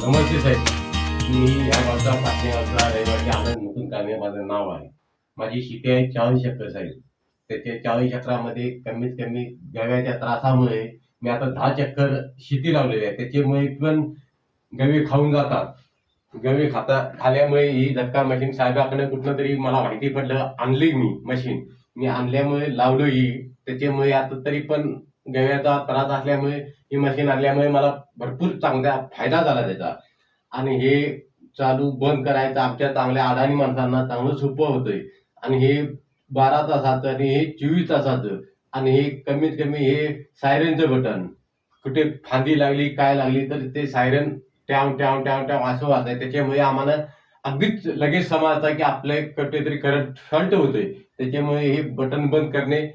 नमस्ते साहेब, मी या गावचा पाचव्या रहिवासी आनंद मुकुंद काने माझं नाव आहे. माझी शेती आहे 40 एकर साहेब. त्याच्या 40 एकरामध्ये कमीत कमी गव्याच्या त्रासामुळे मी आता 10 एकर शेती लावलेली आहे. त्याच्यामुळे पण गवे खाऊन जातात. गवे खाल्यामुळे ही झटका मशीन साहेबाकडे कुठनं तरी मला माहिती पडलं, आणली मी मशीन. मी आणल्यामुळे लावलो ही. त्याच्यामुळे आता तरी पण गव्याचा त्रास असल्यामुळे ही मशीन आणल्यामुळे मला भरपूर चांगला फायदा झाला त्याचा. आणि हे चालू बंद करायचं आमच्या चांगल्या अडाणी माणसांना चांगलं सोपं होतंय. आणि हे 12 तासाचं आणि हे 24 तासाचं आणि हे कमीत कमी हे सायरनचं बटन. कुठे फांदी लागली काय लागली तर ते सायरन ट्याव ट्याव ट्याव ट्याव असं वाजतंय. त्याच्यामुळे आम्हाला अगदीच लगेच समजतं की आपल्या कुठेतरी करंट शॉर्ट होतोय. त्याच्यामुळे हे बटन बंद करणे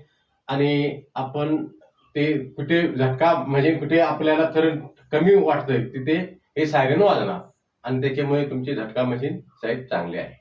आणि आपण ते कुठे झटका म्हणजे कुठे आपल्याला करंट कमी वाटतंय तिथे हे सायरन वाजणार आणि त्याच्यामुळे तुमची झटका मशीन साहेब चांगली आहे.